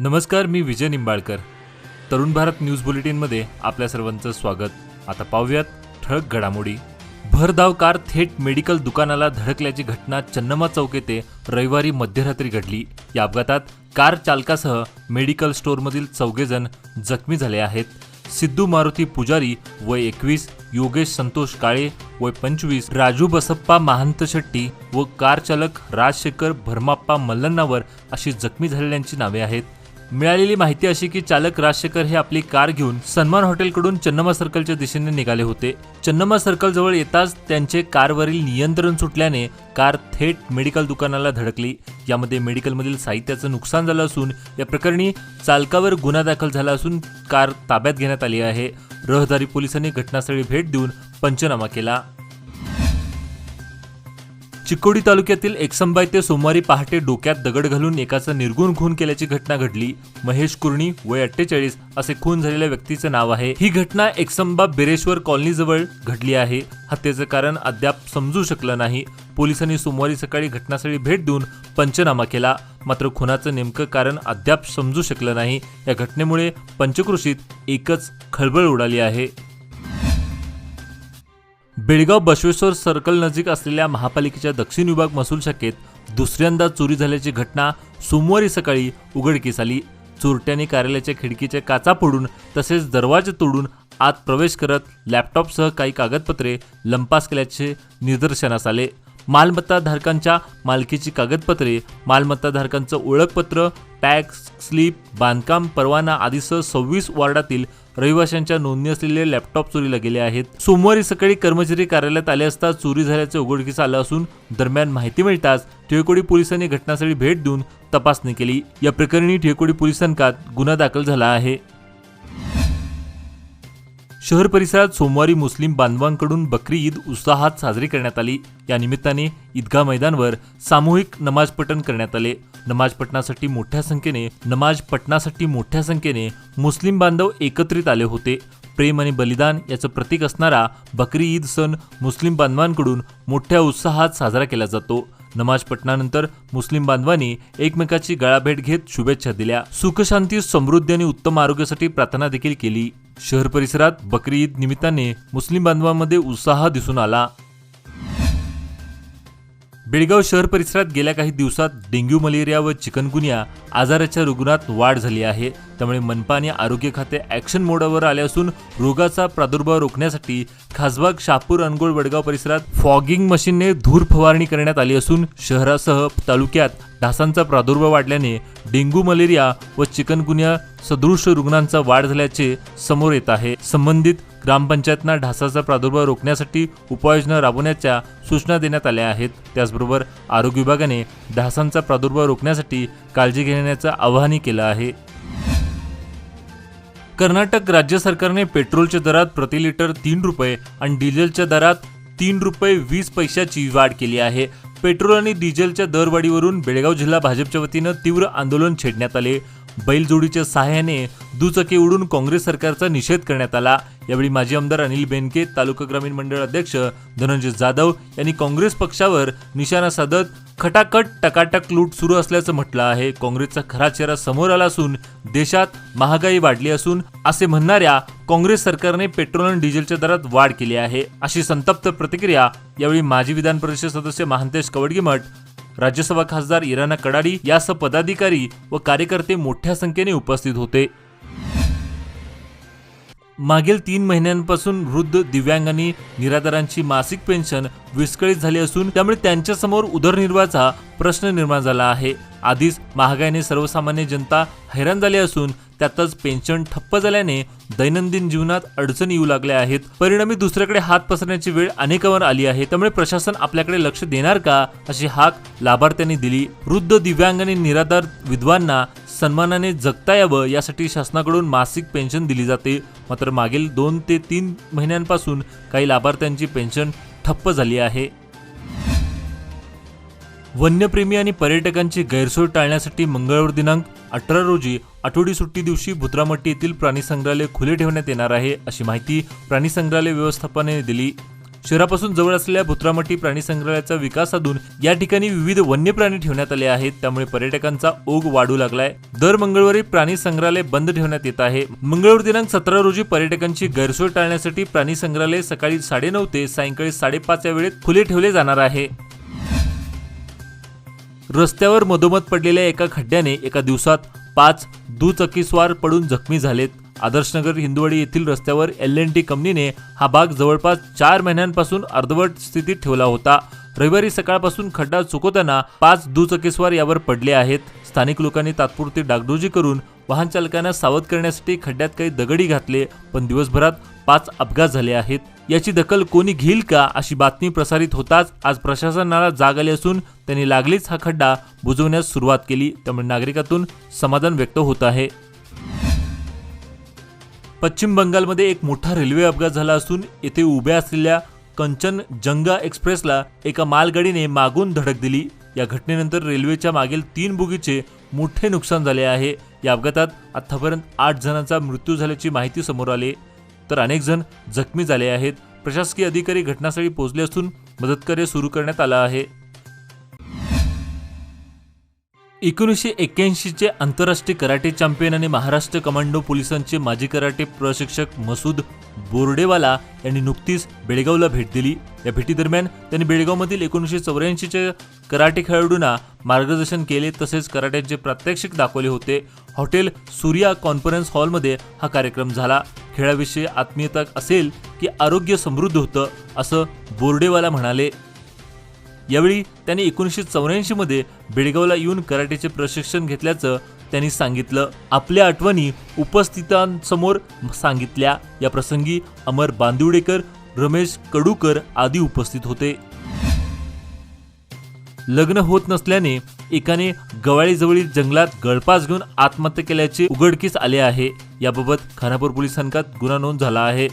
नमस्कार, मी विजय निंबाळकर. तरुण भारत न्यूज बुलेटिनमध्ये आपल्या सर्वांचं स्वागत. आता पाहूयात ठळक घडामोडी. भरधाव कार थेट मेडिकल दुकानाला धडकल्याची घटना चन्नम्मा चौक येथे रविवारी मध्यरात्री घडली. या अपघातात कार चालकासह मेडिकल स्टोअरमधील 4 जण जखमी झाले आहेत. सिद्धू मारुती पुजारी वय 21, योगेश संतोष काळे वय 25, राजू बसप्पा महांत शेट्टी व कार चालक राजशेखर भरमाप्पा मल्लन्नावर अशी जखमी झालेल्यांची नावे आहेत. मिळालेली माहिती अशी की चालक राजशेखर हे आपली कार घेऊन सन्मान हॉटेलकडून चन्नम्मा सर्कलच्या दिशेने निघाले होते. चन्नम्मा सर्कल जवळ येताच त्यांचे कारवरील नियंत्रण सुटल्याने कार थेट मेडिकल दुकानाला धडकली. यामध्ये मेडिकलमधील साहित्याचं नुकसान झालं असून या प्रकरणी चालकावर गुन्हा दाखल झाला असून कार ताब्यात घेण्यात आली आहे. रहदारी पोलिसांनी घटनास्थळी भेट देऊन पंचनामा केला. चिकोडी तालुक्यातील एकसंबा येथे सोमवारी पहाटे डोक्यात दगड घालून एकाचा निर्गुण खून केल्याची घटना घडली. महेश कुर्णी वय 48 असे खून झालेल्या व्यक्तीचं नाव आहे. ही घटना एकसंबा बेरेश्वर कॉलनी जवळ घडली आहे. हत्येचं कारण अद्याप समजू शकलं नाही. पोलिसांनी सोमवारी सकाळी घटनास्थळी भेट देऊन पंचनामा केला. मात्र खुनाचं नेमकं कारण अद्याप समजू शकलं नाही. या घटनेमुळे पंचक्रोशीत एकच खळबळ उडाली आहे. बेळगाव बसवेश्वर सर्कल नजीक असलेल्या महापालिकेच्या दक्षिण विभाग महसूल शाखेत दुसऱ्यांदा चोरी झाल्याची घटना सोमवारी सकाळी उघडकीस आली. चोरट्यांनी कार्यालयाच्या खिडकीच्या काचा फोडून तसेच दरवाजे तोडून आत प्रवेश करत लॅपटॉपसह काही कागदपत्रे लंपास केल्याचे निदर्शनास आले. मालमत्ताधारकांच्या मालकीची कागदपत्रे, मालमत्ताधारकांचं ओळखपत्र, टॅक्स स्लिप, बांधकाम परवाना आदीसह 26 वॉर्डातील रहिवाशांच्या नोंदणी असलेले लॅपटॉप चोरीला गेले आहेत. सोमवारी सकाळी कर्मचारी कार्यालयात आले असता चोरी झाल्याचे उघडकीस आलं असून दरम्यान माहिती मिळताच ठेकोडी पोलिसांनी घटनास्थळी भेट देऊन तपासणी केली. या प्रकरणी ठेकोडी पोलिसांकात गुन्हा दाखल झाला आहे. शहर परिसरात सोमवारी मुस्लिम बांधवांकडून बकरी ईद उत्साहात साजरी करण्यात आली. या निमित्ताने ईदगाह मैदानवर सामूहिक नमाज पठण करण्यात आले. नमाज पठणासाठी मोठ्या संख्येने मुस्लिम बांधव एकत्रित आले होते. प्रेम आणि बलिदान याचं प्रतीक असणारा बकरी ईद सण मुस्लिम बांधवांकडून मोठ्या उत्साहात साजरा केला जातो. नमाज पठणानंतर मुस्लिम बांधवांनी एकमेकाची गळाभेट घेत शुभेच्छा दिल्या. सुखशांती, समृद्धी आणि उत्तम आरोग्यासाठी प्रार्थना देखील केली. शहर परिसरात बकरी ईद निमित्ताने मुस्लिम बांधवांमध्ये उत्साह दिसून आला. बेळगाव शहर परिसरात गेल्या काही दिवसात डेंग्यू, मलेरिया व चिकनगुनिया आजाराच्या रुग्णात वाढ झाली आहे. त्यामुळे मनपा आणि आरोग्य खाते ॲक्शन मोडवर आले असून रोगाचा प्रादुर्भाव रोखण्यासाठी खासबाग, शहापूर, अनगोळ, वडगाव परिसरात फॉगिंग मशीनने धूर फवारणी करण्यात आली असून शहरासह तालुक्यात डासांचा प्रादुर्भाव वाढल्याने डेंग्यू, मलेरिया व चिकनगुनिया सदृश रुग्णांचा वाढ झाल्याचे समोर येत आहे. संबंधित ग्रामपंचायतना डासाचा प्रादुर्भाव रोखण्यासाठी उपाययोजना राबवण्याच्या सूचना देण्यात आल्या आहेत. त्याचबरोबर आरोग्य विभागाने डासांचा प्रादुर्भाव रोखण्यासाठी काळजी घेण्याचं आवाहनही केलं आहे. कर्नाटक राज्य सरकारने पेट्रोलच्या दरात प्रति लिटर 3 रुपये आणि डिझेलच्या दरात 3 रुपये 20 पैशाची वाढ केली आहे. पेट्रोल आणि डिझेलच्या दरवाढीवरून बेळगाव जिल्हा भाजपच्या वतीनं तीव्र आंदोलन छेडण्यात आले. बैलजोडीच्या सहाय्याने दुचाकी उडून काँग्रेस सरकारचा निषेध करण्यात आला. यावेळी माजी आमदार अनिल बेनके, तालुका ग्रामीण मंडळ अध्यक्ष धनंजय जाधव यांनी काँग्रेस पक्षावर निशाणा साधत खटाखट टकाटक लूट सुरू असल्याचं म्हटलं आहे. काँग्रेसचा खरा चेहरा समोर आला असून देशात महागाई वाढली असून असे म्हणणाऱ्या काँग्रेस सरकारने पेट्रोल आणि डिझेलच्या दरात वाढ केली आहे, अशी संतप्त प्रतिक्रिया यावेळी माजी विधान परिषद सदस्य महांतेश कवडगीमठ, राज्यसभा खासदार इराणा कडाडी यासह पदाधिकारी व कार्यकर्ते मोठ्या संख्येने उपस्थित होते. मागील 3 महिन्यांपासून वृद्ध, दिव्यांग आणि निराधारांची मासिक पेन्शन विस्कळीत झाली असून त्यामुळे त्यांच्यासमोर उदरनिर्वाहाचा प्रश्न निर्माण झाला आहे. आधीच महागाईने सर्वसामान्य जनता हैराण झाली असून त्यातच पेन्शन ठप्प झाल्याने दैनंदिन जीवनात अडचणी येऊ लागल्या आहेत. परिणामी दुसऱ्याकडे हात पसरण्याची वेळ अनेकांवर आली आहे. त्यामुळे प्रशासन आपल्याकडे लक्ष देणार का, अशी हाक लाभार्थ्यांनी दिली. वृद्ध, दिव्यांग आणि निराधार विधवांना सन्मानाने जगता यावं यासाठी शासनाकडून मासिक पेन्शन दिली जाते. मात्र मागील 2 ते 3 महिन्यांपासून काही लाभार्थ्यांची पेन्शन ठप्प झाली आहे. वन्यप्रेमी आणि पर्यटकांची गैरसोय टाळण्यासाठी मंगळवार दिनांक 18 रोजी आठवडी सुट्टी दिवशी भुत्रामट्टी येथील प्राणी संग्रहालय खुले ठेवण्यात येणार आहे, अशी माहिती प्राणी संग्रहालय व्यवस्थापनाने दिली. शहरापासून जवळ असलेल्या भुत्रामठी प्राणी संग्रहालयाचा विकास साधून या ठिकाणी विविध वन्य प्राणी ठेवण्यात आले आहेत, त्यामुळे पर्यटकांचा ओघ वाढू लागलाय। दर मंगळवारी प्राणी संग्रहालय बंद ठेवण्यात येत आहे। मंगळवार दिनांक 17 रोजी पर्यटकांची गैरसोय टाळण्यासाठी प्राणी संग्रहालय सकाळी 9:30 ते सायंकाळी 5:30 या वेळेत खुले ठेवले जाणार आहे। रस्त्यावर मधोमध पडलेल्या एका खड्ड्याने एका दिवसात 5 दुचाकीस्वार पडून जखमी झालेत। आदर्शनगर हिंदुवाडी येथील रस्त्यावर L&T कंपनीने हा भाग जवळपास 4 महिन्यांपासून अर्धवट स्थितीत ठेवला होता। रविवारी सकाळपासून खड्डा चुकवताना 5 दुचाकीस्वार यावर पडले आहेत। स्थानिक लोकांनी तात्पुरती डागडुजी करून वाहन चालकांना सावध करण्यासाठी खड्ड्यात काही दगडी घातले, पण दिवसभरात 5 अपघात झाले आहेत। याची दखल कोणी घेईल का अशी बातमी प्रसारित होताच आज प्रशासनाला जाग आली असून त्यांनी लागलीच हा खड्डा बुजवण्यास सुरुवात केली, त्यामुळे नागरिकातून समाधान व्यक्त होत आहे। पश्चिम बंगालमध्ये एक मोठा रेल्वे अपघात झाला असून येथे उभ्या असलेल्या कंचनजंगा एक्सप्रेसला एका मालगाडीने मागून धडक दिली। या घटनेनंतर रेल्वेच्या मागील 3 बोगीचे मोठे नुकसान झाले आहे। या अपघातात आतापर्यंत 8 जणांचा मृत्यू झाल्याची माहिती समोर आली, तर अनेक जण जखमी झाले आहेत। प्रशासकीय अधिकारी घटनास्थळी पोहोचले असून मदतकार्य सुरू करण्यात आलं आहे। 1981 चे आंतरराष्ट्रीय कराटे चॅम्पियन आणि महाराष्ट्र कमांडो पोलिसांचे माजी कराटे प्रशिक्षक मसूद बोर्डेवाला यांनी नुकतीच बेळगावला भेट दिली। या भेटीदरम्यान त्यांनी बेळगावमधील 1984 च्या कराटे खेळाडूंना मार्गदर्शन केले, तसेच कराट्याचे प्रात्यक्षिक दाखवले होते। हॉटेल सूर्या कॉन्फरन्स हॉलमध्ये हा कार्यक्रम झाला। खेळाविषयी आत्मीयता असेल की आरोग्य समृद्ध होतं, असं बोर्डेवाला म्हणाले। यावेळी त्यांनी 1984 मध्ये बेळगावला येऊन कराटेचे प्रशिक्षण घेतल्याचं त्यांनी सांगितलं। आपल्या आठवणी उपस्थितांसमोर सांगितल्या। या प्रसंगी अमर बांदिवडेकर, रमेश कडूकर आदी उपस्थित होते। लग्न होत नसल्याने एकाने गवाळीजवळील जंगलात गळफास घेऊन आत्महत्या केल्याचे उघडकीस आले आहे। याबाबत खानापूर पोलीस स्थानकात गुन्हा नोंद झाला आहे।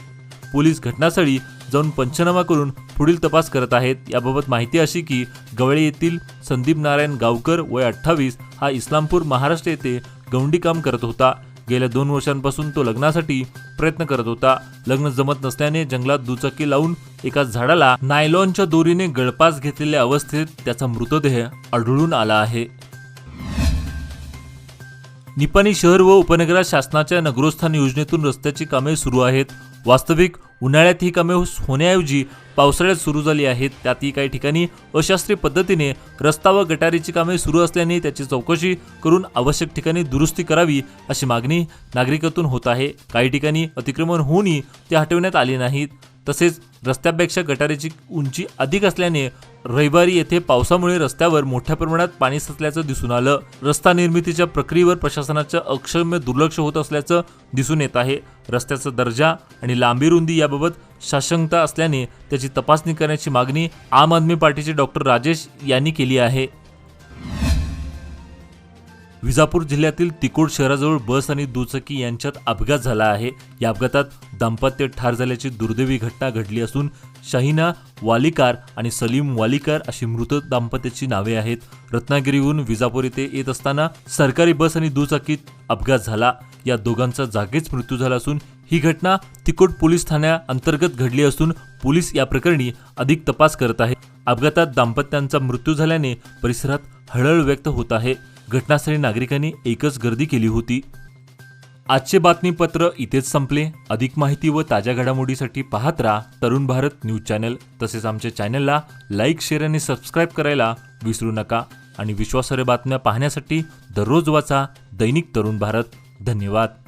पोलीस घटनास्थळी जाऊन पंचनामा करून पुढील तपास करत आहेत। याबाबत माहिती अशी की गवळी येथील संदीप नारायण गावकर वय 28 हा इस्लामपूर महाराष्ट्र येथे गवंडी काम करत होता। गेल्या 2 वर्षांपासून तो लग्नासाठी प्रयत्न करत होता। लग्न जमत नसल्याने जंगलात दुचाकी लावून एका झाडाला नायलॉनच्या दोरीने गळफास घेतलेल्या अवस्थेत त्याचा मृतदेह आढळून आला आहे। निपाणी शहर व उपनगरात शासनाच्या नगरोत्थान योजनेतून रस्त्याची कामे सुरू आहेत। वास्तविक उन्हाळ्यात ही कामे होण्याऐवजी पावसाळ्यात सुरू झाली आहेत। त्यातही काही ठिकाणी अशास्त्रीय पद्धतीने रस्ता व गटारीची कामे सुरू असल्याने त्याची चौकशी करून आवश्यक ठिकाणी दुरुस्ती करावी अशी मागणी नागरिकातून होत आहे। काही ठिकाणी अतिक्रमण होऊनही ते हटवण्यात आले नाहीत। तसेच रस्त्यापेक्षा गटारीची उंची अधिक असल्याने रविवारी येथे पावसामुळे रस्त्यावर मोठ्या प्रमाणात पाणी साचल्याचं दिसून आलं। रस्ता निर्मितीच्या प्रक्रियेवर प्रशासनाचं अक्षम्य दुर्लक्ष होत असल्याचं दिसून येत आहे। रस्त्याचा दर्जा आणि लांबी रुंदी याबाबत साशंकता असल्याने त्याची तपासणी करण्याची मागणी आम आदमी पार्टीचे डॉक्टर राजेश यांनी केली आहे। विजापूर जिल्ह्यातील तिकोट शहराजवळ बस आणि दुचाकी यांच्यात अपघात झाला आहे। या अपघातात दाम्पत्य ठार झाल्याची दुर्दैवी घटना घडली असून शाहिना वालीकार आणि सलीम वालीकार अशी मृत दाम्पत्याची नावे आहेत। रत्नागिरीहून विजापूर येथे येत असताना सरकारी बस आणि दुचाकीत अपघात झाला। या दोघांचा जागीच मृत्यू झाला असून ही घटना तिकोट पोलीस ठाण्या अंतर्गत घडली असून पोलीस या प्रकरणी अधिक तपास करत आहेत। अपघातात दाम्पत्यांचा मृत्यू झाल्याने परिसरात हळहळ व्यक्त होत आहे। घटनास्थळी नागरिकांनी एकच गर्दी केली होती। आजचे बातमीपत्र इथेच संपले। अधिक माहिती व ताज्या घडामोडीसाठी पाहत राहा तरुण भारत न्यूज चॅनल। तसेच आमच्या चॅनलला लाईक, शेअर आणि सबस्क्राईब करायला विसरू नका आणि विश्वासार्ह बातम्या पाहण्यासाठी दररोज वाचा दैनिक तरुण भारत। धन्यवाद।